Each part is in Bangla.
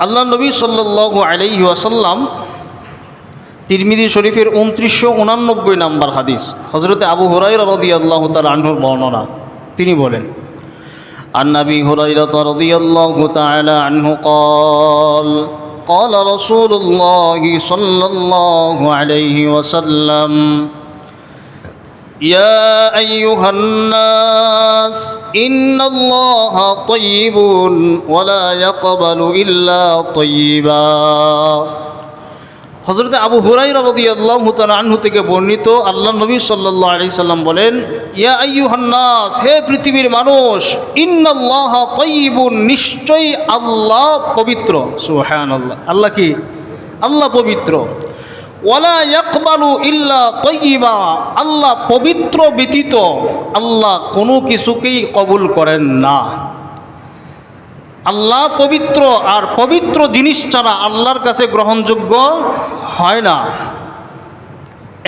আল্লাহ নবী সাল্লাল্লাহু আলাইহি ওয়াসাল্লাম তিরমিজি শরীফের 2989 নম্বর হাদিস, হযরত আবু হুরায়রা রাদিয়াল্লাহু তাআলা আনহুর বর্ণনা। তিনি বলেন, আন আবি হুরায়রা রাদিয়াল্লাহু তাআলা আনহু قال قال رسول الله صلى الله عليه وسلم يا أيها الناس إن الله طيب ولا يقبل إلا طيبا। হযরত আবু হুরায়রা রাদিয়াল্লাহু তাআলা আনহু থেকে বর্ণিত, আল্লাহ নবী সাল্লাল্লাহু আলাইহি সাল্লাম বলেন, ইয়া আইয়ুহান নাস, হে পৃথিবীর মানুষ, ইন্নাল্লাহা তাইয়্যিবুন, নিশ্চয়ই আল্লাহ পবিত্র। সুবহানাল্লাহ। আল্লাহ কি? আল্লাহ পবিত্র। ওয়ালা ইয়াকবালু ইল্লা তাইয়্যিবা, আল্লাহ পবিত্র ব্যতীত আল্লাহ কোনো কিছুকেই কবুল করেন না। আল্লাহ পবিত্র, আর পবিত্র জিনিস ছাড়া আল্লাহর কাছে গ্রহণযোগ্য হয় না।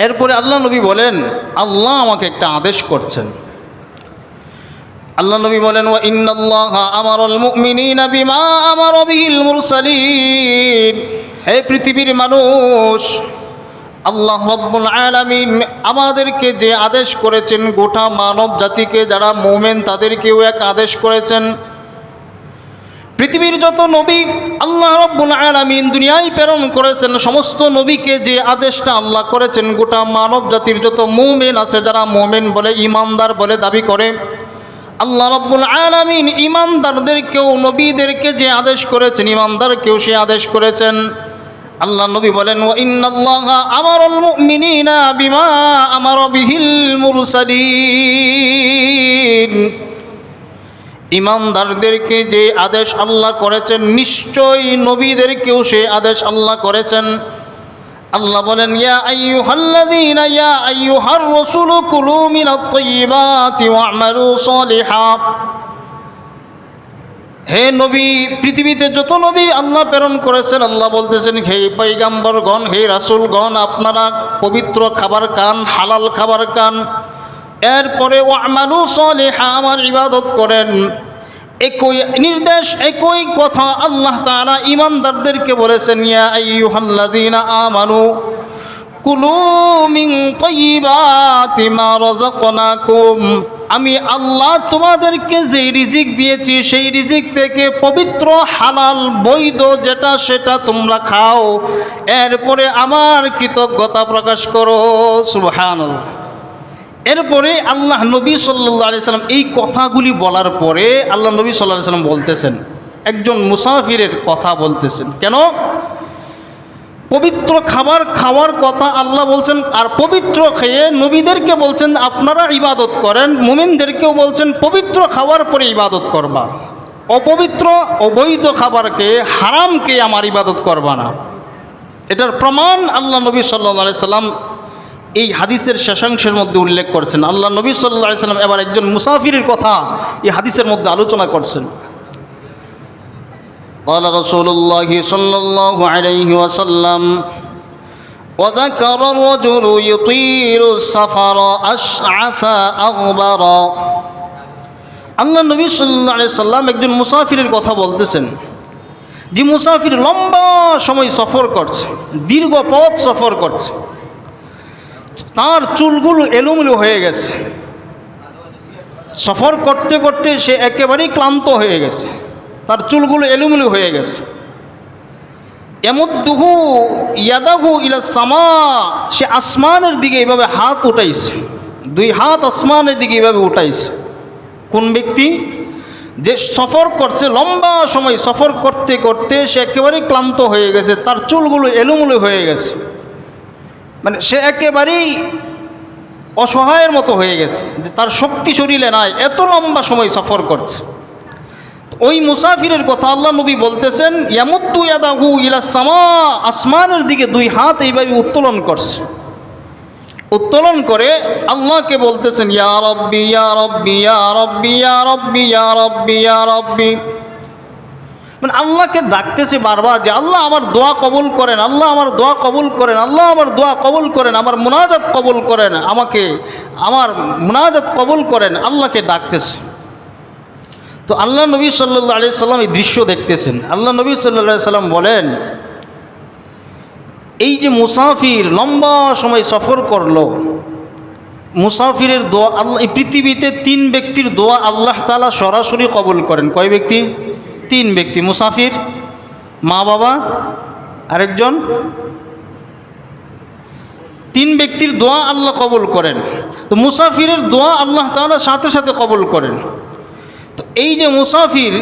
এরপরে আল্লাহ নবী বলেন, আল্লাহ আমাকে একটা আদেশ করছেন। আল্লাহ নবী বলেন, ওয়া ইন্নাল্লাহা আমারাল মুমিনিনা বিমা আমারা বিহিল মুরসালিন, হে পৃথিবীর মানুষ, আল্লাহ রাব্বুল আলামিন আমাদেরকে যে আদেশ করেছেন, গোটা মানব জাতিকে যারা মুমিন তাদেরকেও এক আদেশ করেছেন। পৃথিবীর যত নবী আল্লাহ রাব্বুল আলামিন দুনিয়ায় প্রেরণ করেছেন, সমস্ত নবীকে যে আদেশটা আল্লাহ করেছেন, গোটা মানব জাতির যত মুমিন আছে, যারা মুমিন বলে, ঈমানদার বলে দাবি করে, আল্লাহ রাব্বুল আলামিন ঈমানদারদেরকেও, নবীদেরকে যে আদেশ করেছেন, ঈমানদারকেও সে আদেশ করেছেন। আল্লাহ নবী বলেন, ওয়া ইন্নাল্লাহা আমারাল মুমিনিনা বিমা আমারা বিহিল মুরসালিন, ঈমানদারদেরকে যে আদেশ আল্লাহ করেছেন, নিশ্চয়ই নবীদেরকেও সে আদেশ আল্লাহ করেছেন। আল্লাহ বলেন, ইয়া আইয়ুহাল্লাযীনা ইয়া আইয়ুহার রাসূলু কুলু মিনাত তাইয়্যিবাতি ওয়া'মালু সালিহা, হে নবী, পৃথিবীতে যত নবী আল্লাহ প্রেরণ করেছেন, আল্লাহ বলতেছেন, হে পয়গম্বরগণ, হে রাসূলগণ, আপনারা পবিত্র খাবার খান, হালাল খাবার খান, এরপরে ওয়া'মালু সালিহা, আমার ইবাদত করেন। একই নির্দেশ, একই কথা আল্লাহ তাআলা ঈমানদারদেরকে বলেছেন, ইয়া আইয়ুহাল্লাযীনা আমানু কুলু মিন তাইয়্যিবাতি মা রাযাকনাকুম, আমি আল্লাহ তোমাদেরকে যে রিজিক দিয়েছি, সেই রিজিক থেকে পবিত্র হালাল বৈধ যেটা সেটা তোমরা খাও, এরপরে আমার কৃতজ্ঞতা প্রকাশ করো। সুবহানাল্লাহ। এরপরে আল্লাহ নবী সাল্লাল্লাহু আলাইহি সাল্লাম এই কথাগুলি বলার পরে আল্লাহ নবী সাল্লাল্লাহু আলাইহি সাল্লাম বলতেছেন, একজন মুসাফিরের কথা বলতেছেন। কেন? পবিত্র খাবার খাওয়ার কথা আল্লাহ বলছেন, আর পবিত্র খেয়ে নবীদেরকে বলছেন আপনারা ইবাদত করেন, মুমিনদেরকেও বলছেন পবিত্র খাওয়ার পরে ইবাদত করবা, অপবিত্র অবৈধ খাবারকে, হারামকে আমার ইবাদত করবা না। এটার প্রমাণ আল্লাহ নবী সাল্লাল্লাহু আলাইহি সাল্লাম এই হাদিসের শেষাংশের মধ্যে উল্লেখ করছেন। আল্লাহ নবী সাল্লাল্লাহু আলাইহি সাল্লাম এবার একজন মুসাফিরের কথা এই হাদিসের মধ্যে আলোচনা করছেন। قال رسول الله صلى الله عليه وسلم وذكر الرجل يطيل السفر أشعث أغبر, আল্লাহ নবী সাল্লাল্লাহু আলাইহি সাল্লাম একজন মুসাফিরের কথা বলতেছেন, যে মুসাফির লম্বা সময় সফর করছে, দীর্ঘ পথ সফর করছে, তার চুলগুলো এলোমেলো হয়ে গেছে, সফর করতে করতে সে একেবারেই ক্লান্ত হয়ে গেছে, তার চুলগুলো এলোমেলো হয়ে গেছে। ইয়ামুদ্দুহু ইয়াদাহু ইলা সামা, সে আসমানের দিকে এইভাবে হাত উঠাইছে, দুই হাত আসমানের দিকে এইভাবে উঠাইছে। কোন ব্যক্তি? যে সফর করছে, লম্বা সময় সফর করতে করতে সে একেবারেই ক্লান্ত হয়ে গেছে, তার চুলগুলো এলোমেলো হয়ে গেছে, মানে সে একেবারেই অসহায়ের মতো হয়ে গেছে, যে তার শক্তি শরীরে নাই, এত লম্বা সময় সফর করছে। ওই মুসাফিরের কথা আল্লাহ নবী বলতেছেন, ইয়ামুদ্দু ইয়াদাহু ইলা সামা, আসমানের দিকে দুই হাত এইভাবে উত্তোলন করছে, উত্তোলন করে আল্লাহকে বলতেছেন, ইয়া রব্বি ইয়া রব্বি ইয়া রব্বি ইয়া রব্বি ইয়া রব্বি ইয়া রব্বি, মানে আল্লাহকে ডাকতেছে বারবার যে আল্লাহ আমার দোয়া কবুল করেন, আল্লাহ আমার দোয়া কবুল করেন, আল্লাহ আমার দোয়া কবুল করেন, আমার মুনাজাত কবুল করেন, আমাকে আমার মুনাজাত কবুল করেন, আল্লাহকে ডাকতেছে। তো আল্লাহ নবী সাল্লাল্লাহু আলাইহি সাল্লাম এই দৃশ্য দেখতেছেন। আল্লাহ নবী সাল্লাল্লাহু আলাইহি সাল্লাম বলেন, এই যে মুসাফির লম্বা সময় সফর করলো, মুসাফিরের দোয়া আল্লাহ, এই পৃথিবীতে 3 ব্যক্তির দোয়া আল্লাহ তাআলা সরাসরি কবুল করেন। কয় ব্যক্তি? 3 ব্যক্তি। মুসাফির, মা বাবা, আরেকজন। 3 ব্যক্তির দোয়া আল্লাহ কবুল করেন। তো মুসাফিরের দোয়া আল্লাহ তাআলা সাথে সাথে কবুল করেন। তো এই যে মুসাফির,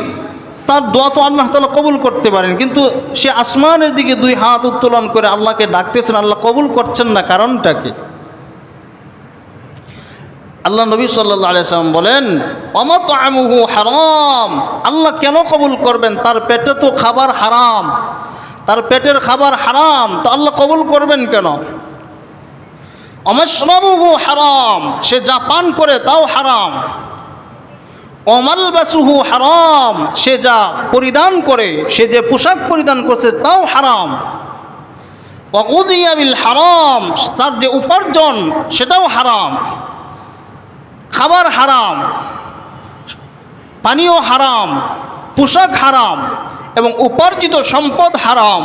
তার দোয়া তো আল্লাহ তাআলা কবুল করতে পারেন, কিন্তু সে আসমানের দিকে 2 হাত উত্তোলন করে আল্লাহকে ডাকতেছেন, আল্লাহ কবুল করছেন না, কারণটা কি? আল্লাহ নবী সাল্লাল্লাহু আলাইহি সাল্লাম বলেন, ওয়ামাতআমুহু হারাম। আল্লাহ কেন কবুল করবেন? তার পেটে তো খাবার হারাম, তার পেটের খাবার হারাম, তো আল্লাহ কবুল করবেন কেন? ওয়ামাশরাবুহু হারাম, সে যা পান করে তাও হারাম। ওয়ামালবাসুহু হারাম, সে যা পরিধান করে, সে যে পোশাক পরিধান করছে তাও হারাম। ওয়াগুদিয়া বিল হারাম, তার যে উপার্জন সেটাও হারাম। খাবার হারাম, পানীয় হারাম, পোশাক হারাম এবং উপার্জিত সম্পদ হারাম।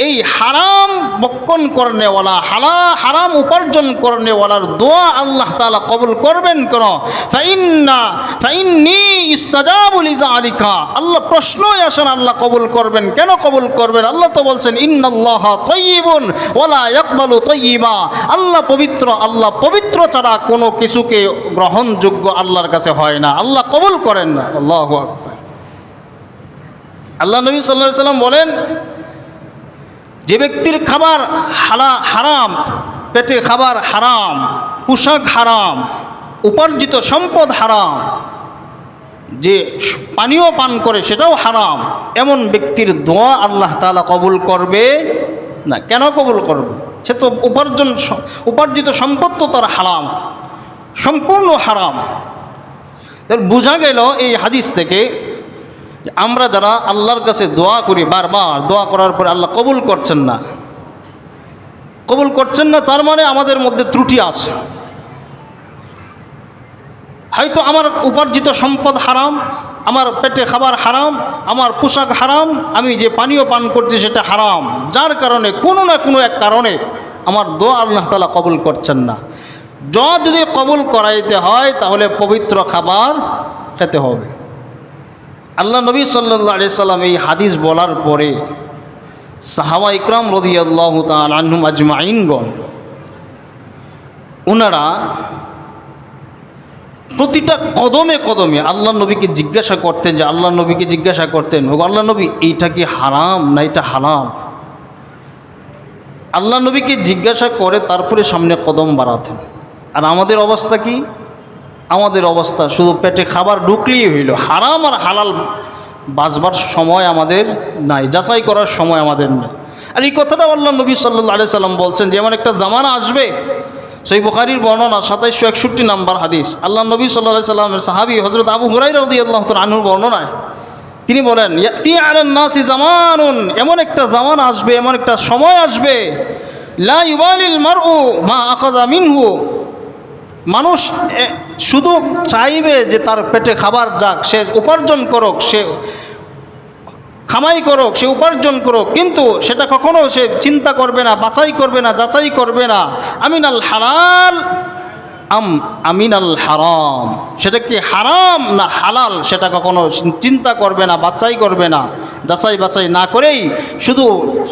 এই হারাম বক্ষণ করনেওয়ালা, হারাম উপার্জন করনেওয়ালার দোয়া আল্লাহ তাআলা কবুল করবেন কেন? ফাইন্নী ইস্তাজাবু লিযালিকা। আল্লাহ প্রশ্নই আসেন, আল্লাহ কবুল করবেন কেন? কবুল করবেন। আল্লাহ তো বলছেন, ইন্নাল্লাহা তাইয়্যিবুন ওয়া লা ইয়াকবালু তাইয়্যিবা। আল্লাহ পবিত্র, আল্লাহ পবিত্র ছাড়া কোনো কিছুকে গ্রহণযোগ্য আল্লাহর কাছে হয় না, আল্লাহ কবুল করেন না। আল্লাহু আকবার। আল্লাহ নবী সাল্লাল্লাহু আলাইহি সাল্লাম বলেন, যে ব্যক্তির খাবার হারাম, পেটে খাবার হারাম, পোশাক হারাম, উপার্জিত সম্পদ হারাম, যে পানীয় পান করে সেটাও হারাম, এমন ব্যক্তির দোয়া আল্লাহ তাআলা কবুল করবে না। কেন কবুল করবে? সে তো উপার্জিত সম্পদ তো তার হারাম, সম্পূর্ণ হারাম। তার বোঝা গেল এই হাদিস থেকে, আমরা যারা আল্লাহর কাছে দোয়া করি, বারবার দোয়া করার পরে আল্লাহ কবুল করছেন না, কবুল করছেন না, তার মানে আমাদের মধ্যে ত্রুটি আছে। হয়তো আমার উপার্জিত সম্পদ হারাম, আমার পেটে খাবার হারাম, আমার পোশাক হারাম, আমি যে পানীয় পান করছি সেটা হারাম, যার কারণে কোনো না কোনো এক কারণে আমার দোয়া আল্লাহ তাআলা কবুল করছেন না। দোয়া যদি কবুল করাইতে হয় তাহলে পবিত্র খাবার খেতে হবে। আল্লাহ নবী সাল্লাল্লাহু আলাইহি সাল্লাম এই হাদিস বলার পরে সাহাবা ইকরাম রাদিয়াল্লাহু তাআলা আনহুম আজমাইনগণ, ওনারা প্রতিটা কদমে কদমে আল্লাহ নবীকে জিজ্ঞাসা করতেন, যে আল্লাহ নবীকে জিজ্ঞাসা করতেন, ও আল্লাহ নবী, এইটা কি হারাম না এটা হালাল? আল্লাহ নবীকে জিজ্ঞাসা করে তারপরে সামনে কদম বাড়াতেন। আর আমাদের অবস্থা কি? আমাদের অবস্থা শুধু পেটে খাবার ঢুকলেই হইল, হারাম আর হালাল বাঁচবার সময় আমাদের নাই, যাচাই করার সময় আমাদের নাই। আর এই কথাটা আল্লাহ নবী সাল্লাল্লাহু আলাইহি সাল্লাম বলছেন যে এমন একটা জামানা আসবে, সহিহ বুখারীর বর্ণনা 2761 নম্বর হাদিস। আল্লাহ নবী সাল্লাল্লাহু আলাইহি সাল্লামের সাহাবী হযরত আবু হুরায়রা রাদিয়াল্লাহু তাআলা আনহুর বর্ণনায় তিনি বলেন, ইয়াতি আলান নাসি জামানুন, এমন একটা জামানা আসবে, এমন একটা সময় আসবে, লা ইউবালিল মারউ মা আখাযা মিনহু, মানুষ শুধু চাইবে যে তার পেটে খাবার যাক, সে উপার্জন করুক, সে কামাই করুক, সে উপার্জন করুক, কিন্তু সেটা কখনো সে চিন্তা করবে না, বাছাই করবে না, যাচাই করবে না, আমিনাল হালাল আমিনাল হারাম, সেটা কি হারাম না হালাল সেটা কখনো চিন্তা করবে না, বাছাই করবে না, যাচাই বাছাই না করেই শুধু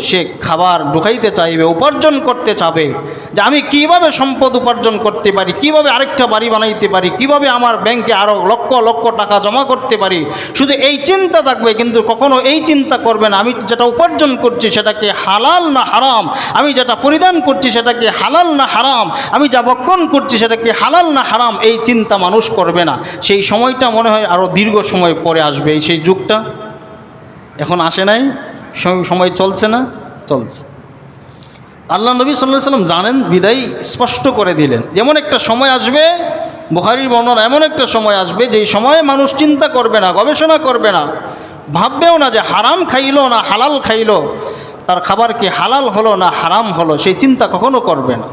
সে খাবার ঢুকাইতে চাইবে, উপার্জন করতে চাবে, যে আমি কিভাবে সম্পদ উপার্জন করতে পারি, কিভাবে আরেকটা বাড়ি বানাইতে পারি, কিভাবে আমার ব্যাংকে আরও লক্ষ লক্ষ টাকা জমা করতে পারি, শুধু এই চিন্তা থাকবে, কিন্তু কখনো এই চিন্তা করবে না আমি যেটা উপার্জন করছি সেটা কি হালাল না হারাম, আমি যেটা পরিধান করছি সেটা কি হালাল না হারাম, আমি যা ভক্ষণ করছি সেটা কি হালাল না হারাম, এই চিন্তা মানুষ করবে না। সেই সময়টা মনে হয় আরও দীর্ঘ সময় পরে আসবে, সেই যুগটা এখন আসে নাই, সময় চলছে না, চলছে। আল্লাহ নবী সাল্লাল্লাহু আলাইহি ওয়াসাল্লাম জানেন বিদায় স্পষ্ট করে দিলেন, যেমন একটা সময় আসবে, বুখারীর বর্ণনা, এমন একটা সময় আসবে যেই সময়ে মানুষ চিন্তা করবে না, গবেষণা করবে না, ভাববেও না যে হারাম খাইলো না হালাল খাইলো, তার খাবার কি হালাল হলো না হারাম হলো, সেই চিন্তা কখনো করবে না।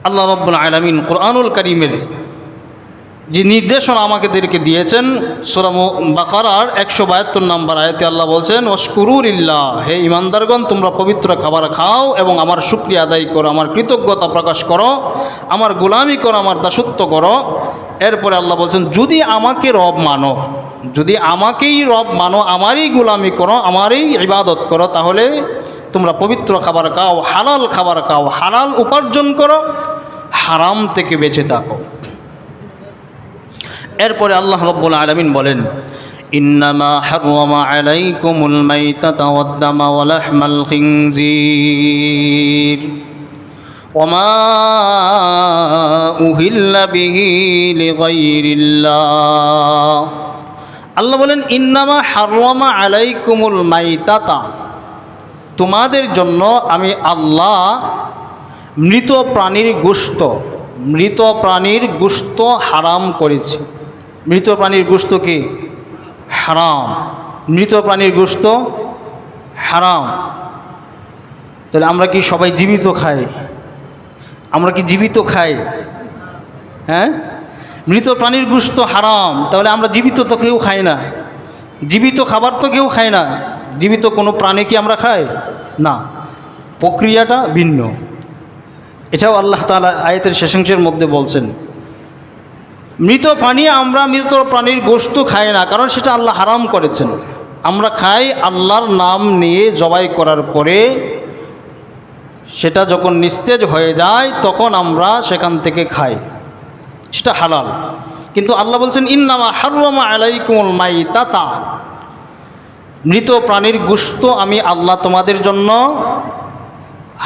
আল্লাহ রাব্বুল আলামিন কুরআনুল কারীমের যে নির্দেশনা আমাদেরকে দিয়েছেন, সূরা বাকারার 172 নম্বর আয়াতে আল্লাহ বলছেন, ওয়াশকুরুলিল্লাহ, হে ইমানদারগণ তোমরা পবিত্র খাবার খাও এবং আমার শুকরিয়া আদায় করো, আমার কৃতজ্ঞতা প্রকাশ করো, আমার গোলামি করো, আমার দাসত্ব করো। এরপরে আল্লাহ বলছেন, যদি আমাকে রব মানো, যদি আমাকেই রব মানো, আমারই গোলামি করো, আমারই ইবাদত করো, তাহলে তোমরা পবিত্র খাবার খাও, হালাল খাবার খাও, হালাল উপার্জন করো, হারাম থেকে বেঁচে থাকো। এরপরে আল্লাহ রাব্বুল আলামিন বলেন, ইন্নামা হাররামা আলাইকুমুল মাইতাতা ওয়াদ-দামা ওয়া লাহমাল খিনজির ওয়া মা উহিল্লা বিহি লিগাইরিল্লাহ। আল্লাহ বলেন, ইন্নামা হাররামা আলাইকুমুল মাইতাতা, তোমাদের জন্য আমি আল্লাহ মৃত প্রাণীর গোশত হারাম করেছি। মৃত প্রাণীর গোশত কি? হারাম। মৃত প্রাণীর গোশত হারাম। তাহলে আমরা কি সবাই জীবিত খাই? আমরা কি জীবিত খাই? হ্যাঁ, মৃত প্রাণীর গোশত হারাম, তাহলে আমরা জীবিত তো কেউ খাই না, জীবিত খাবার তো কেউ খায় না। জীবিত কোনো প্রাণী কি আমরা খাই? না, প্রক্রিয়াটা ভিন্ন। এটাও আল্লাহ তাআলা আয়াতের শেষাংশের মধ্যে বলছেন, মৃত প্রাণী, আমরা মৃত প্রাণীর গোশত খাই না, কারণ সেটা আল্লাহ হারাম করেছেন। আমরা খাই আল্লাহর নাম নিয়ে জবাই করার পরে, সেটা যখন নিস্তেজ হয়ে যায় তখন আমরা সেখান থেকে খাই, সেটা হালাল। কিন্তু আল্লাহ বলছেন, ইন্নামা হাররামা আলাইকুমুল মাইতাতা, মৃত প্রাণীর গোশত আমি আল্লাহ তোমাদের জন্য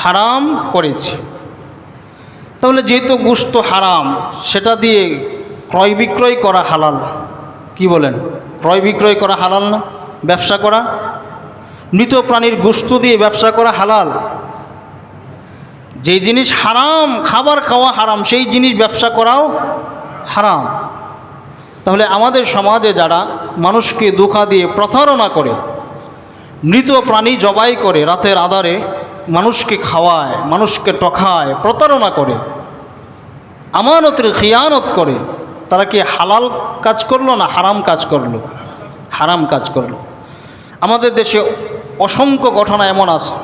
হারাম করেছি। তাহলে যেহেতু গোশত হারাম, সেটা দিয়ে ক্রয় বিক্রয় করা হালাল। কি বলেন? ক্রয় বিক্রয় করা হালাল না? ব্যবসা করা, মৃত প্রাণীর গোশত দিয়ে ব্যবসা করা হালাল। যে জিনিস হারাম, খাবার খাওয়া হারাম, সেই জিনিস ব্যবসা করাও হারাম। তাহলে আমাদের সমাজে যারা মানুষকে ধোঁকা দিয়ে প্রতারণা করে, মৃত প্রাণী জবাই করে রাতের আধারে মানুষকে খাওয়ায়, মানুষকে ঠকায়, প্রতারণা করে, আমানতের খিয়ানত করে, তারা কি হালাল কাজ করলো না হারাম কাজ করলো? হারাম কাজ করলো। আমাদের দেশে অসংখ্য ঘটনা এমন আছে,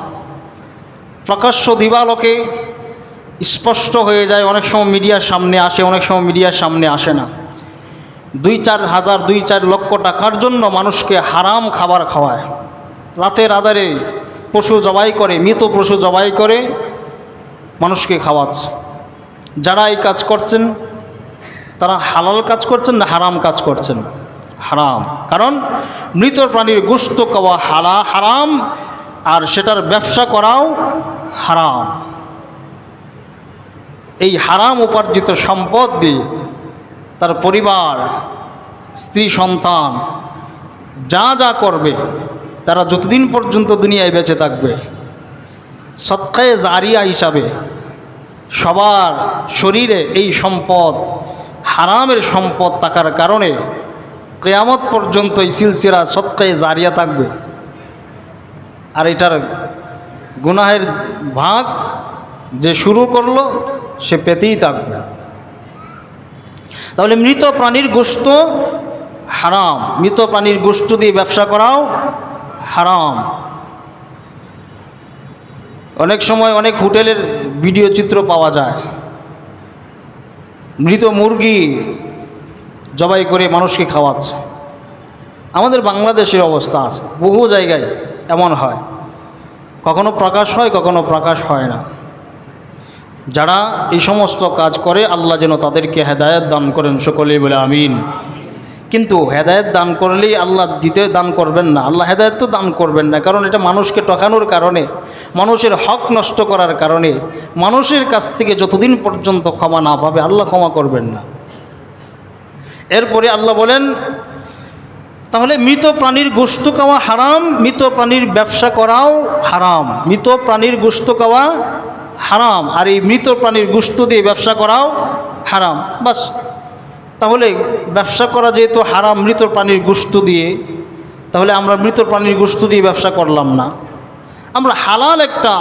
প্রকাশ্য দিবালোকে স্পষ্ট হয়ে যায়, অনেক সময় মিডিয়ার সামনে আসে, অনেক সময় মিডিয়ার সামনে আসে না। 2-4 হাজার 2-4 লক্ষ টাকার জন্য মানুষকে হারাম খাবার খাওয়ায়, রাতের আধারে পশু জবাই করে, মৃত পশু জবাই করে মানুষকে খাওয়াচ্ছে। যারা এই কাজ করছেন তারা হালাল কাজ করছেন না হারাম কাজ করছেন? হারাম। কারণ মৃত প্রাণীর গোশত খাওয়া হারাম, আর সেটার ব্যবসা করাও হারাম। এই হারাম উপার্জিত সম্পদ দিয়ে তার পরিবার, স্ত্রী, সন্তান যা যা করবে, তারা যতদিন পর্যন্ত দুনিয়ায় বেঁচে থাকবে, সদকায়ে জারিয়া হিসাবে সবার শরীরে এই সম্পদ, হারামের সম্পদ থাকার কারণে কিয়ামত পর্যন্ত এই সিলসিলা সদকায়ে জারিয়া থাকবে। আর এটার গুনাহের ভাগ যে শুরু করলো সে পেতেই থাকবে। তাহলে মৃত প্রাণীর গোশত হারাম, মৃত প্রাণীর গোশত দিয়ে ব্যবসা করাও হারাম। অনেক সময় অনেক হোটেলের ভিডিও চিত্র পাওয়া যায়, মৃত মুরগি জবাই করে মানুষকে খাওয়াচ্ছে। আমাদের বাংলাদেশের অবস্থা আছে, বহু জায়গায় এমন হয়, কখনো প্রকাশ হয়, কখনো প্রকাশ হয় না। যারা এই সমস্ত কাজ করে, আল্লাহ যেন তাদেরকে হেদায়েত দান করেন, সকলেই বলে আমিন। কিন্তু হেদায়েত দান করলেই আল্লাহ দিতে দান করবেন না, আল্লাহ হেদায়েত তো দান করবেন না, কারণ এটা মানুষকে ঠকানোর কারণে, মানুষের হক নষ্ট করার কারণে, মানুষের কাছ থেকে যতদিন পর্যন্ত ক্ষমা না পাবে আল্লাহ ক্ষমা করবেন না। এরপরে আল্লাহ বলেন, তাহলে মৃত প্রাণীর গোশত খাওয়া হারাম, মৃত প্রাণীর ব্যবসা করাও হারাম। মৃত প্রাণীর গোশত খাওয়া হারাম, আর এই মৃত প্রাণীর গোশত দিয়ে ব্যবসা করাও হারাম। বাস, তাহলে ব্যবসা করা যেহেতু হারাম মৃত প্রাণীর গোশত দিয়ে, তাহলে আমরা মৃত প্রাণীর গোশত দিয়ে ব্যবসা করলাম না, আমরা হালাল একটা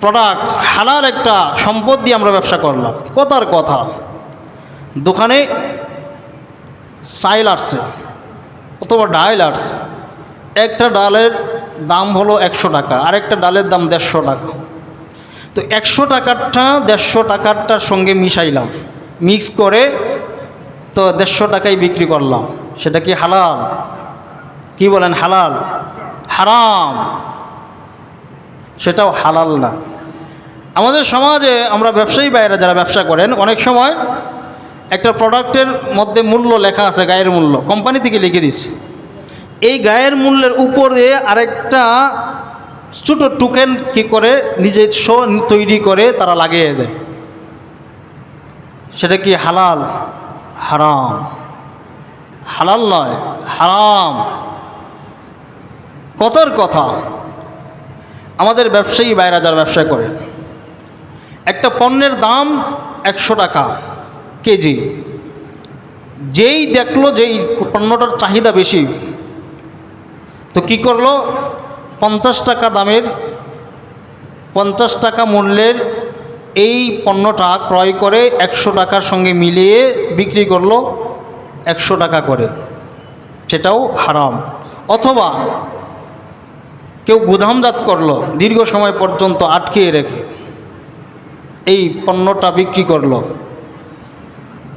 প্রোডাক্ট, হালাল একটা সম্পদ দিয়ে আমরা ব্যবসা করলাম। কথার কথা, দোকানে চাইল আসছে অথবা ডাল আসছে, একটা ডালের দাম হলো 100 টাকা, আরেকটা ডালের দাম 150 টাকা। তো 100 টাকারটা 150 টাকারটার সঙ্গে মিশাইলাম, মিক্স করে তো 150 টাকায় বিক্রি করলাম। সেটা কি হালাল? কি বলেন, হালাল? হারাম, সেটাও হালাল না। আমাদের সমাজে আমরা ব্যবসায়ী বাইরে যারা ব্যবসা করেন, অনেক সময় একটা প্রোডাক্টের মধ্যে মূল্য লেখা আছে, গায়ের মূল্য কোম্পানি থেকে লিখে দিচ্ছে, এই গায়ের মূল্যের উপরে আরেকটা ছোটো টোকেন কি করে নিজস্ব তৈরি করে তারা লাগিয়ে দেয়। সেটা কি হালাল? হারাম, হালাল নয়, হারাম। কথার কথা, আমাদের ব্যবসায়ী বাইরে যারা ব্যবসা করে, একটা পণ্যের দাম 100 টাকা কেজি, যেই দেখলো যে এই পণ্যটার চাহিদা বেশি, তো কি করলো, 50 টাকা দামের 50 টাকা মূল্যের এই পণ্যটা ক্রয় করে 100 টাকার সঙ্গে মিলিয়ে বিক্রি করলো 100 টাকা করে, সেটাও হারাম। অথবা কেউ গুদামজাত করলো, দীর্ঘ সময় পর্যন্ত আটকিয়ে রেখে এই পণ্যটা বিক্রি করলো,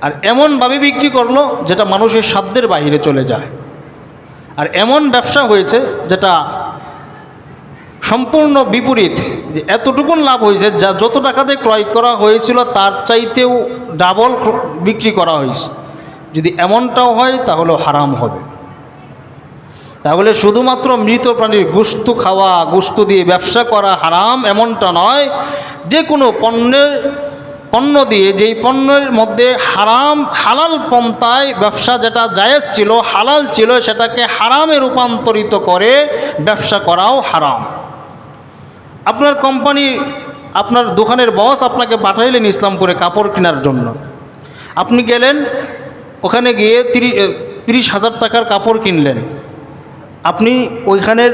আর এমনভাবে বিক্রি করলো যেটা মানুষের সাধ্যের বাইরে চলে যায়। আর এমন ব্যবসা হয়েছে যেটা সম্পূর্ণ বিপরীত, যে এতটুকুন লাভ হয়েছে যা যত টাকাতে ক্রয় করা হয়েছিল তার চাইতেও ডাবল বিক্রি করা হয়েছে। যদি এমনটাও হয় তাহলে হারাম হবে। তাহলে শুধুমাত্র মৃত প্রাণীর গোশত খাওয়া, গোশত দিয়ে ব্যবসা করা হারাম এমনটা নয়, যে কোনো পণ্য দিয়ে, যেই পণ্যের মধ্যে হারাম হালাল পন্থায় ব্যবসা যেটা জায়েজ ছিল, হালাল ছিল, সেটাকে হারামে রূপান্তরিত করে ব্যবসা করাও হারাম। আপনার কোম্পানি, আপনার দোকানের বস আপনাকে পাঠাইলেন ইসলামপুরে কাপড় কেনার জন্য, আপনি গেলেন, ওখানে গিয়ে 30,000 টাকার কাপড় কিনলেন। আপনি ওইখানের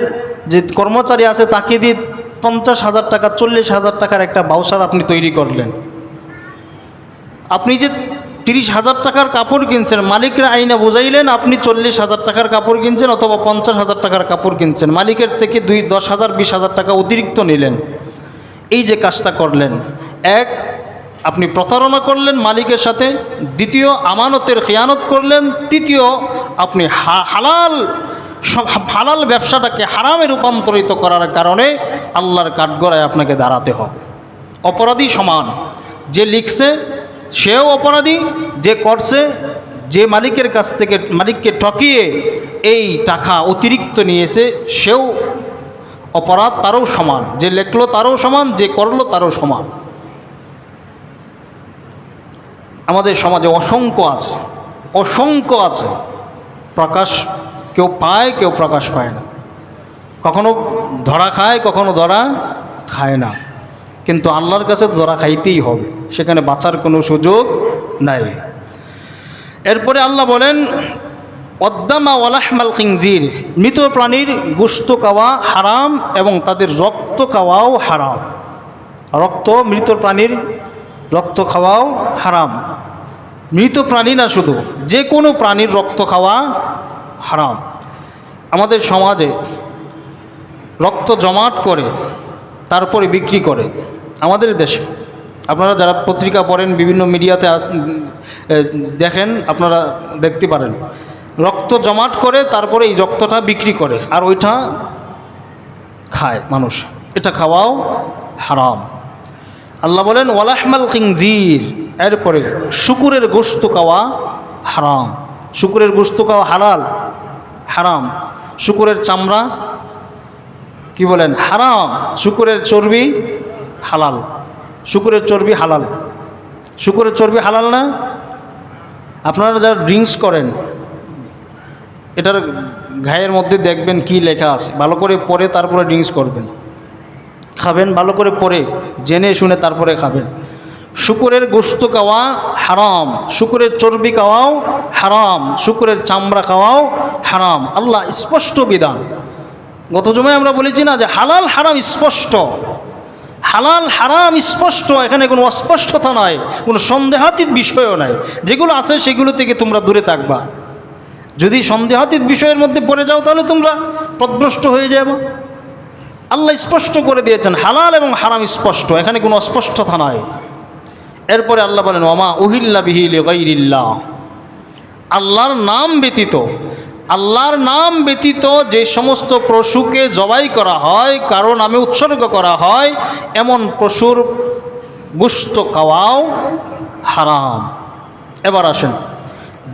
যে কর্মচারী আছে তাকে দিয়ে 50,000 টাকা 40,000 টাকার একটা বাউচার আপনি তৈরি করলেন। আপনি যে 30,000 টাকার কাপড় কিনছেন, মালিকরা আইনা বুঝাইলেন আপনি 40,000 টাকার কাপড় কিনছেন অথবা 50,000 টাকার কাপড় কিনছেন, মালিকের থেকে 10,000 20,000 টাকা অতিরিক্ত নিলেন। এই যে কাজটা করলেন, এক, আপনি প্রতারণা করলেন মালিকের সাথে, দ্বিতীয় আমানতের খিয়ানত করলেন, তৃতীয় আপনি হালাল ব্যবসাটাকে হারামে রূপান্তরিত করার কারণে আল্লাহর কাঠগড়ায় আপনাকে দাঁড়াতে হবে। অপরাধী সমান, যে লিখছে সেও অপরাধী, যে করছে, যে মালিকের কাছ থেকে মালিককে ঠকিয়ে এই টাকা অতিরিক্ত নিয়েছে সেও অপরাধ, তারও সমান, যে লেখলো তারও সমান, যে করলো তারও সমান। আমাদের সমাজে অসংখ্য আছে, অসংখ্য আছে, প্রকাশ কেউ পায়, কেউ প্রকাশ পায় না, কখনো ধরা খায়, কখনো ধরা খায় না, কিন্তু আল্লাহর কাছে ধরা খাইতেই হবে, সেখানে বাঁচার কোনো সুযোগ নাই। এরপরে আল্লাহ বলেন ওয়াদ্দামা ওয়ালাহমাল খিনজির, মৃত প্রাণীর গোশত খাওয়া হারাম এবং তাদের রক্ত খাওয়াও হারাম। রক্ত, মৃত প্রাণীর রক্ত খাওয়াও হারাম। মৃত প্রাণী না, শুধু যে কোনো প্রাণীর রক্ত খাওয়া হারাম। আমাদের সমাজে রক্ত জমাট করে তারপরে বিক্রি করে, আমাদের দেশে আপনারা যারা পত্রিকা পড়েন, বিভিন্ন মিডিয়াতে দেখেন, আপনারা দেখতে পারেন, রক্ত জমাট করে তারপরে এই রক্তটা বিক্রি করে আর ওইটা খায় মানুষ, এটা খাওয়াও হারাম। আল্লাহ বলেন ওয়ালাহমাল খিনজির, এরপরে শুকুরের গোশত খাওয়া হারাম। শুকুরের গোশত খাওয়া হালাল? হারাম। শুকুরের চামড়া কি বলেন? হারাম। শুকুরের চর্বি হালাল। শুকুরের চর্বি হালাল। শুকুরের চর্বি হালাল না? আপনারা যারা ড্রিঙ্কস করেন, এটার গায়ের মধ্যে দেখবেন কি লেখা আছে, ভালো করে পড়ে তারপরে ড্রিঙ্কস করবেন, খাবেন, ভালো করে পড়ে জেনে শুনে তারপরে খাবেন। শুকুরের গোশত খাওয়া হারাম, শুকুরের চর্বি খাওয়াও হারাম, শুকুরের চামড়া খাওয়াও হারাম। আল্লাহ স্পষ্ট বিধান। গত জুমায় আমরা বলেছি না যে হালাল হারাম স্পষ্ট, হালাল হারাম স্পষ্ট, এখানে কোনো অস্পষ্টতা নাই, কোনো সন্দেহাতীত বিষয়ও নাই। যেগুলো আছে সেগুলো থেকে তোমরা দূরে থাকবা। যদি সন্দেহাতীত বিষয়ের মধ্যে পড়ে যাও তাহলে তোমরা পথভ্রষ্ট হয়ে যাবে। আল্লাহ স্পষ্ট করে দিয়েছেন হালাল এবং হারাম স্পষ্ট, এখানে কোনো অস্পষ্টতা নাই। এরপরে আল্লাহ বলেন ওমা উহিল্লা বিহি লিগাইরিল্লাহ, আল্লাহর নাম ব্যতীত, আল্লাহর নাম ব্যতীত যে সমস্ত পশুকে জবাই করা হয়, কারণ নামে উৎসর্গ করা হয়, এমন পশুর গোশত খাওয়াও হারাম। এবার আসেন,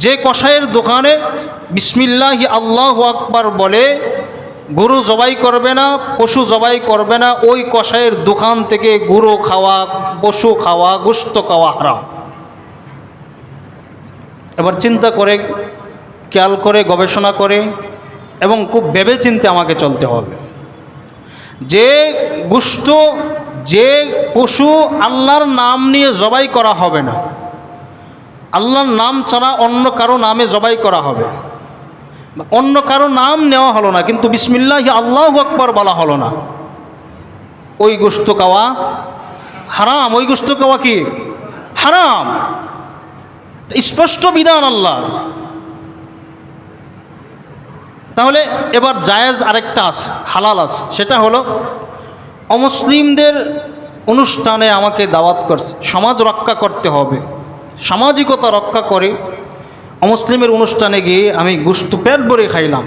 যে কসাইয়ের দোকানে বিসমিল্লাহি আল্লাহু আকবার বলে গরু জবাই করবে না, পশু জবাই করবে না, ওই কসাইয়ের দোকান থেকে গরু খাওয়া, পশু খাওয়া, গোশত খাওয়া হারাম। এবার চিন্তা করে, খেয়াল করে, গবেষণা করে এবং খুব ভেবে চিন্তে আমাকে চলতে হবে। যে গোশত, যে পশু আল্লাহর নাম নিয়ে জবাই করা হবে না, আল্লাহর নাম ছাড়া অন্য কারো নামে জবাই করা হবে, অন্য কারো নাম নেওয়া হলো না, কিন্তু বিসমিল্লাহি আল্লাহু আকবার বলা হলো না, ওই গোশত খাওয়া হারাম। ওই গোশত খাওয়া কি হারাম, স্পষ্ট বিধান আল্লাহ। তাহলে এবার জায়েজ আরেকটা আছে, হালাল আছে, সেটা হলো অমুসলিমদের অনুষ্ঠানে আমাকে দাওয়াত করছে, সমাজ রক্ষা করতে হবে, সামাজিকতা রক্ষা করে অমুসলিমের অনুষ্ঠানে গিয়ে আমি গোশত পেট ভরে খাইলাম,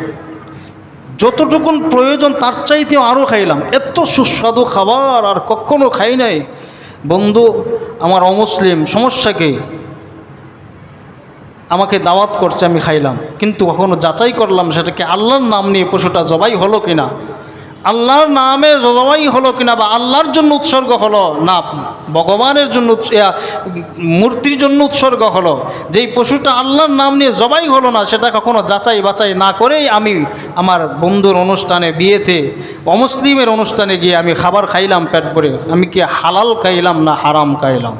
যতটুকুন প্রয়োজন তার চাইতেও আরও খাইলাম, এত সুস্বাদু খাবার আর কখনো খাই নাই। বন্ধু আমার অমুসলিম, সমস্যা কি? আমাকে দাওয়াত করছে, আমি খাইলাম, কিন্তু কখনো যাচাই করলাম সেটাকে আল্লাহর নাম নিয়ে পশুটা জবাই হলো কিনা, আল্লাহর নামে জবাই হলো কিনা, বা আল্লাহর জন্য উৎসর্গ হলো না ভগবানের জন্য, মূর্তির জন্য উৎসর্গ হলো। যেই পশুটা আল্লাহর নাম নিয়ে জবাই হলো না, সেটা কখনো যাচাই বাছাই না করেই আমি আমার বন্ধুর অনুষ্ঠানে, বিয়েতে, অমুসলিমের অনুষ্ঠানে গিয়ে আমি খাবার খাইলাম পেট ভরে, আমি কি হালাল খাইলাম না হারাম খাইলাম?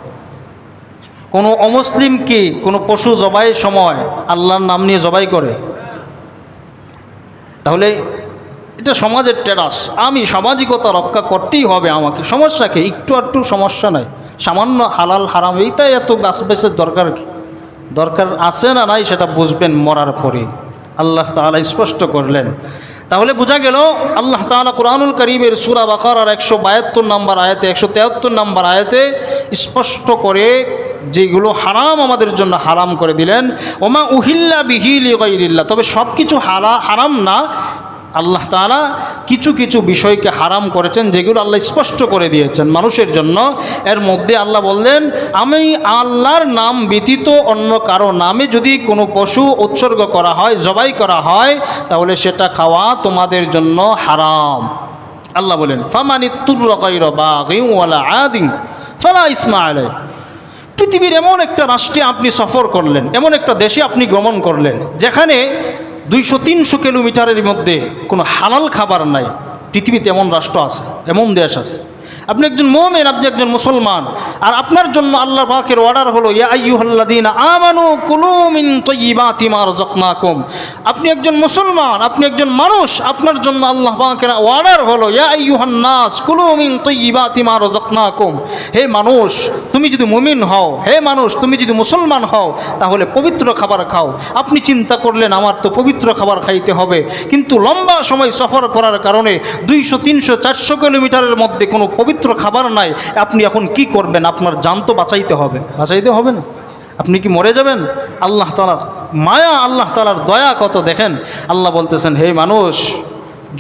কোনো অমুসলিম কি কোনো পশু জবাইয়ের সময় আল্লাহর নাম নিয়ে জবাই করে? তাহলে এটা সমাজের টেরাস, আমি সামাজিকতা রক্ষা করতেই হবে আমাকে, সমস্যা কি? একটু সমস্যা নাই, সামান্য হালাল হারাম এইটাই এত বাসবেসের দরকার কি? দরকার আছে না নাই সেটা বুঝবেন মরার পরে। আল্লাহ তাআলা স্পষ্ট করলেন। তাহলে বোঝা গেল আল্লাহ তাআলা কুরআনুল কারীমের সূরা বাকারার 172 নম্বর আয়াতে, 173 নম্বর আয়াতে স্পষ্ট করে যেগুলো হারাম আমাদের জন্য হারাম করে দিলেন। ওমা উহিল্লা বিহি লিগাইরিল্লাহ, তবে সব কিছু হারাম না, আল্লাহ তাআলা কিছু কিছু বিষয়কে হারাম করেছেন যেগুলো আল্লাহ স্পষ্ট করে দিয়েছেন মানুষের জন্য। এর মধ্যে আল্লাহ বললেন, আমি আল্লাহর নাম ব্যতীত অন্য কারো নামে যদি কোনো পশু উৎসর্গ করা হয়, জবাই করা হয়, তাহলে সেটা খাওয়া তোমাদের জন্য হারাম। আল্লাহ বলেন ফামানিত্তুররা গায়রা বাগিন ওয়ালা আদিন ফালা ইসমা আলাইহি। পৃথিবীর এমন একটা রাষ্ট্রে আপনি সফর করলেন, এমন একটা দেশে আপনি গমন করলেন যেখানে 200-300 কিলোমিটারের মধ্যে কোনো হালাল খাবার নাই। পৃথিবীতে এমন রাষ্ট্র আছে, এমন দেশ আছে। আপনি একজন মুমিন, আপনি একজন মুসলমান, আর আপনার জন্য আল্লাহ পাকের অর্ডার হলো ইয়া আইয়ুহাল্লাযীনা আমানু কুলু মিন তাইয়্যিবাতি মা রাযাকনাকুম। আপনি একজন মুসলমান, আপনি একজন মানুষ, আপনার জন্য আল্লাহ পাকের অর্ডার হলো ইয়া আইয়ুহান নাস কুলু মিন তাইয়্যিবাতি মা রাযাকনাকুম। হে মানুষ, তুমি যদি মুমিন হও, হে মানুষ তুমি যদি মুসলমান হও, তাহলে পবিত্র খাবার খাও। আপনি চিন্তা করলেন আমার তো পবিত্র খাবার খাইতে হবে, কিন্তু লম্বা সময় সফর করার কারণে 200-300-400 কিলোমিটারের মধ্যে কোনো পবিত্র খাবার নাই। আপনি এখন কি করবেন? আপনার জান তো বাঁচাইতে হবে, বাঁচাইতে হবে না? আপনি কি মরে যাবেন? আল্লাহ তাআলা মায়া, আল্লাহ তাআলার দয়া কত দেখেন। আল্লাহ বলতেছেন, হে মানুষ,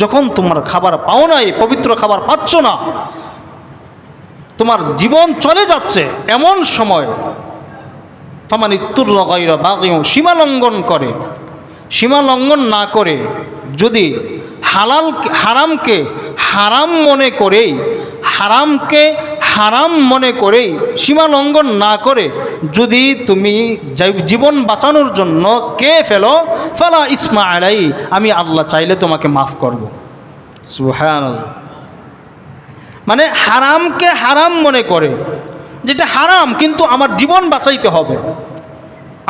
যখন তোমার খাবার পাও নাই, পবিত্র খাবার পাচ্ছ না, তোমার জীবন চলে যাচ্ছে, এমন সময় ফামানিত্তুররা গায়রা বাগিন, সীমা লঙ্ঘন করে, সীমা লঙ্ঘন না করে, যদি হারামকে হারাম মনে করেই, হারামকে হারাম মনে করেই সীমা লঙ্ঘন না করে যদি তুমি জীবন বাঁচানোর জন্য কে ফেলো, ফালা ইসমা আলাইহি, আমি আল্লাহ চাইলে তোমাকে মাফ করব। সুবহানাল্লাহ। মানে হারামকে হারাম মনে করে, যেটা হারাম কিন্তু আমার জীবন বাঁচাইতে হবে,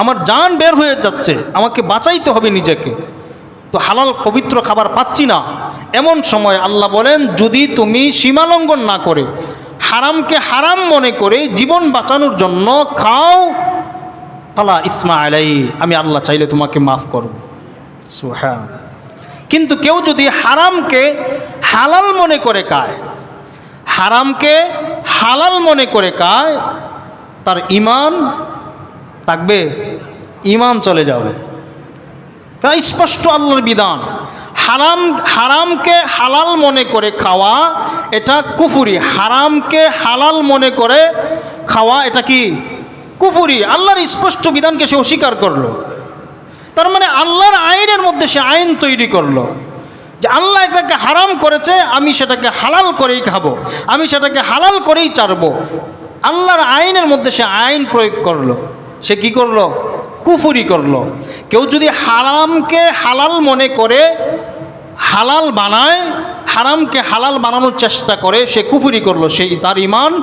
আমার জান বের হয়ে যাচ্ছে, আমাকে বাঁচাইতে হবে নিজেকে, তো হালাল পবিত্র খাবার পাচ্ছি না, এমন সময় আল্লাহ বলেন যদি তুমি সীমালঙ্ঘন না করে হারামকে হারাম মনে করে জীবন বাঁচানোর জন্য খাও, ফালা ইসমা আলাই, আমি আল্লাহ চাইলে তোমাকে মাফ করব। সুবহান। কিন্তু কেউ যদি হারামকে হালাল মনে করে খায়, হারামকে হালাল মনে করে খায়, তার ঈমান থাকবে, ঈমান চলে যাবে। তাই স্পষ্ট আল্লাহর বিধান, হারামকে হালাল মনে করে খাওয়া এটা কুফরি, হারামকে হালাল মনে করে খাওয়া এটা কি কুফরি। আল্লাহর স্পষ্ট বিধানকে সে অস্বীকার করলো। তার মানে আল্লাহর আইনের মধ্যে সে আইন তৈরি করলো যে আল্লাহ এটাকে হারাম করেছে, আমি সেটাকে হালাল করেই খাবো, আমি সেটাকে হালাল করেই চারবো। আল্লাহর আইনের মধ্যে সে আইন প্রয়োগ করলো, সে কি করলো? কুফরি করলো। কেউ যদি হারামকে হালাল মনে করে হালাল বানায়, হারামকে হালাল বানানোর চেষ্টা করে, সে কুফরি করলো, সেই তার ঈমান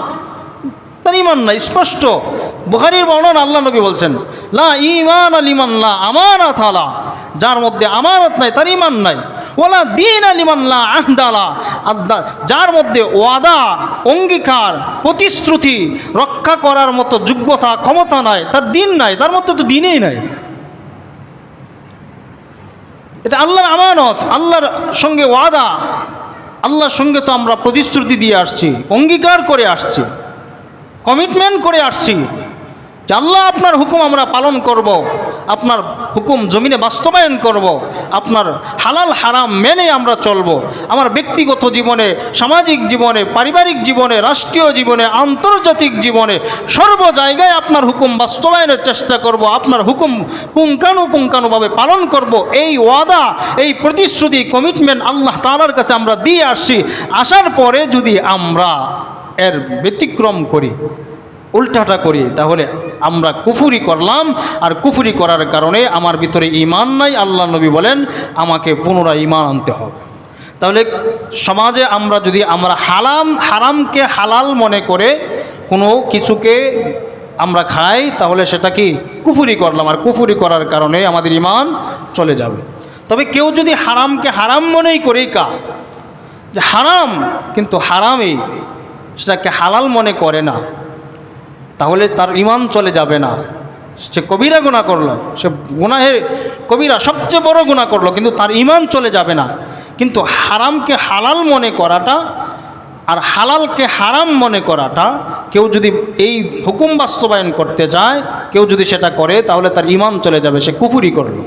নাই। স্পষ্ট বুখারীর বর্ণনা, আল্লাহ নবী বলছেন, লা ঈমান লিমান লা আমানাত আলা, যার মধ্যে আমানত নাই তার ঈমান নাই। ওয়ালা দীন লিমান লা আহদা লা, যার মধ্যে ওয়াদা, অঙ্গীকার, প্রতিশ্রুতি রক্ষা করার মতো যোগ্যতা ক্ষমতা নাই, তার দিন নাই, তার মধ্যে তো দিনই নাই। এটা আল্লাহর আমানত, আল্লাহর সঙ্গে ওয়াদা, আল্লাহর সঙ্গে তো আমরা প্রতিশ্রুতি দিয়ে আসছি, অঙ্গীকার করে আসছি, কমিটমেন্ট করে আসছি যে আল্লাহ আপনার হুকুম আমরা পালন করব, আপনার হুকুম জমিনে বাস্তবায়ন করব, আপনার হালাল হারাম মেনে আমরা চলব, আমার ব্যক্তিগত জীবনে, সামাজিক জীবনে, পারিবারিক জীবনে, রাষ্ট্রীয় জীবনে, আন্তর্জাতিক জীবনে, সর্ব জায়গায় আপনার হুকুম বাস্তবায়নের চেষ্টা করব, আপনার হুকুম পুঙ্খানুপুঙ্খানুভাবে পালন করব। এই ওয়াদা, এই প্রতিশ্রুতি, কমিটমেন্ট আল্লাহ তাআলার কাছে আমরা দিয়ে আসছি। আসার পরে যদি আমরা এর ব্যতিক্রম করি, উল্টাটা করি, তাহলে আমরা কুফরি করলাম। আর কুফরি করার কারণে আমার ভিতরে ঈমান নাই। আল্লাহ নবী বলেন আমাকে পুনরায় ঈমান আনতে হবে। তাহলে সমাজে আমরা যদি হারামকে হালাল মনে করে কোনো কিছুকে আমরা খাই, তাহলে সেটা কি কুফরি করলাম, আর কুফরি করার কারণে আমাদের ঈমান চলে যাবে। তবে কেউ যদি হারামকে হারাম মনেই করেই যে হারাম, কিন্তু হারামই সেটাকে হালাল মনে করে না, তাহলে তার ঈমান চলে যাবে না। সে কবিরা গুনাহ করলো, সে গুনাহের কবিরা সবচেয়ে বড় গুনাহ করলো, কিন্তু তার ঈমান চলে যাবে না। কিন্তু হারামকে হালাল মনে করাটা আর হালালকে হারাম মনে করাটা, কেউ যদি এই হুকুম বাস্তবায়ন করতে যায়, কেউ যদি সেটা করে, তাহলে তার ঈমান চলে যাবে, সে কুফরি করলো।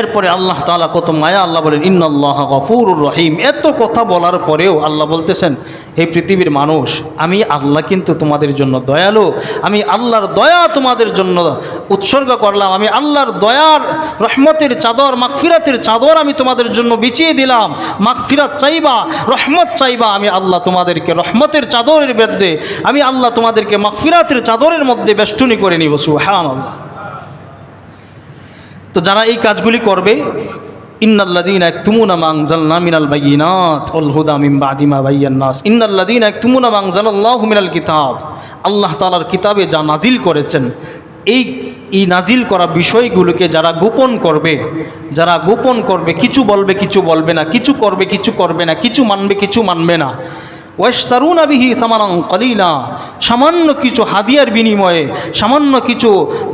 এরপরে আল্লাহ তাআলা কত মায়া, আল্লাহ বলেন ইন্নাল্লাহা গফুরুর রহিম। এত কথা বলার পরেও আল্লাহ বলতেছেন, হে পৃথিবীর মানুষ, আমি আল্লাহ কিন্তু তোমাদের জন্য দয়ালু, আমি আল্লাহর দয়া তোমাদের জন্য উৎসর্গ করলাম, আমি আল্লাহর দয়ার রহমতের চাদর, মাগফিরাতের চাদর আমি তোমাদের জন্য বিছিয়ে দিলাম। মাগফিরাত চাইবা, রহমত চাইবা, আমি আল্লাহ তোমাদেরকে রহমতের চাদরের মধ্যে, আমি আল্লাহ তোমাদেরকে মাগফিরাতের চাদরের মধ্যে বেষ্টনী করে নিব। সুবহানাল্লাহ। তো যারা এই কাজগুলি করবে, ইন্নাল্লাযীনা ইয়াকতুমুনা মা আনজালনা মিনাল বায়িনাতি ওয়াল হুদা মিন বা'দি মা বায়্যানাস, ইন্নাল্লাযীনা ইয়াকতুমুনা মা আনজালাল্লাহু মিনাল কিতাব, আল্লাহ তাআলার কিতাবে যা নাজিল করেছেন, এই নাজিল করা বিষয়গুলোকে যারা গোপন করবে, কিছু বলবে কিছু বলবে না, কিছু করবে কিছু করবে না, কিছু মানবে কিছু মানবে না, ওয়াশতারুনা বিহি সামানান কলিলা, সামান্য কিছু হাদিয়ার বিনিময়ে, সামান্য কিছু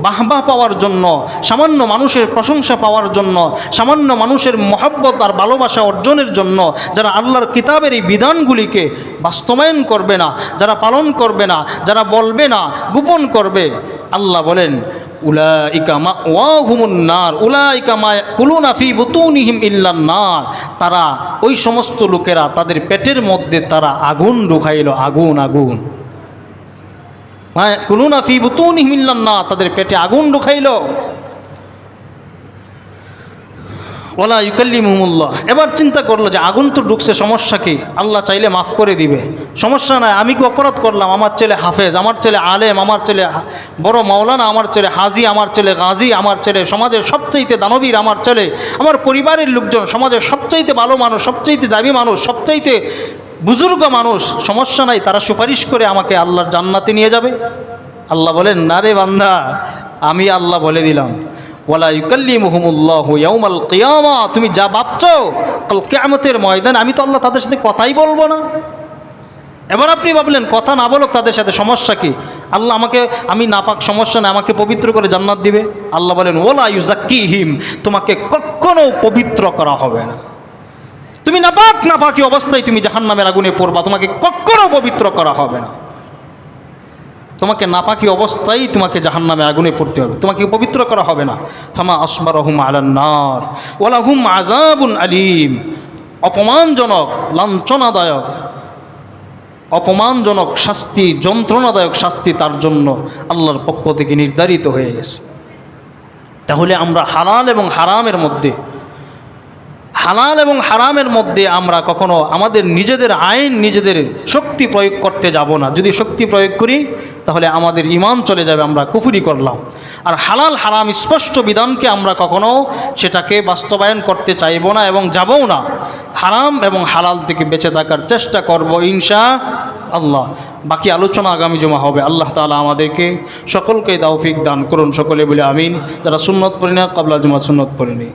বাহবা পাওয়ার জন্য, সামান্য মানুষের প্রশংসা পাওয়ার জন্য, সামান্য মানুষের মহব্বত আর ভালোবাসা অর্জনের জন্য যারা আল্লাহর কিতাবের এই বিধানগুলিকে বাস্তবায়ন করবে না, যারা পালন করবে না, যারা বলবে না, গোপন করবে, আল্লাহ বলেন উলাইকা মাওয়াহুমুন নার উলাইকা মা ইয়াকুলুনা ফি বুতুনিহিম ইল্লান নার, তারা ওই সমস্ত লোকেরা তাদের পেটের মধ্যে তারা আগুন ঢুকাইল, আগুন মা ইয়াকুলুনা ফি বুতুনিহিম ইল্লান নার, তাদের পেটে আগুন ঢুকাইল। ওয়ালা ইউকাল্লিমুহুমুল্লাহ। এবার চিন্তা করলো যে আগুন তো ঢুকছে, সমস্যা কি? আল্লাহ চাইলে মাফ করে দিবে, সমস্যা নাই। আমি কি অপরাধ করলাম? আমার ছেলে হাফেজ, আমার ছেলে আলেম, আমার ছেলে বড় মাওলানা, আমার ছেলে হাজি, আমার ছেলে গাজী, আমার ছেলে সমাজের সবচাইতে দানবীর, আমার ছেলে, আমার পরিবারের লোকজন সমাজের সবচাইতে ভালো মানুষ, সবচাইতে দামি মানুষ, সবচাইতে বুজুর্গ মানুষ, সমস্যা নাই, তারা সুপারিশ করে আমাকে আল্লাহর জান্নাতে নিয়ে যাবে। আল্লাহ বলেন না রে বান্দা, আমি আল্লাহ বলে দিলাম ওয়ালা ইউকাল্লিমুহুমুল্লাহু ইয়াউমাল কিয়ামা, তুমি যা ভাবছো কাল কিয়ামতের ময়দানে আমি তো আল্লাহ তাদের সাথে কথাই বলবো না। এবার আপনি ভাবলেন কথা না বলো তাদের সাথে, সমস্যা কি? আল্লাহ আমাকে, আমি নাপাক, সমস্যা না, আমাকে পবিত্র করে জান্নাত দিবে। আল্লাহ বলেন ওয়ালা ইউজাক্কিহিম, তোমাকে কখনো পবিত্র করা হবে না। তুমি নাপাকি অবস্থায় তুমি জাহান্নামের আগুনে পড়বা, তোমাকে কখনো পবিত্র করা হবে না। তোমাকে নাপাকি অবস্থায় তোমাকে জাহান্নামের আগুনে পড়তে হবে, তোমাকে পবিত্র করা হবে না। ফামা আসবারহুম আলান নার ওয়ালাহুম আযাবুন আলীম। অপমানজনক, লাঞ্ছনাদায়ক, অপমানজনক শাস্তি, যন্ত্রণাদায়ক শাস্তি তার জন্য আল্লাহর পক্ষ থেকে নির্ধারিত হয়ে গেছে। তাহলে আমরা হালাল এবং হারামের মধ্যে আমরা কখনো আমাদের নিজেদের আইন, নিজেদের শক্তি প্রয়োগ করতে যাব না। যদি শক্তি প্রয়োগ করি তাহলে আমাদের ঈমান চলে যাবে, আমরা কুফরি করলাম। আর হালাল হারাম স্পষ্ট বিধানকে আমরা কখনো সেটাকে বাস্তবায়ন করতে চাইব না এবং যাবও না। হারাম এবং হালাল থেকে বেঁচে থাকার চেষ্টা করব ইনশাআল্লাহ। বাকি আলোচনা আগামী জমা হবে। আল্লাহ তাআলা আমাদেরকে সকলকে তৌফিক দান করুন। সকলে বলে আমিন। যারা সুন্নত পড়ি না, ক্বাবলা জুমা সুন্নত পড়ে নিই।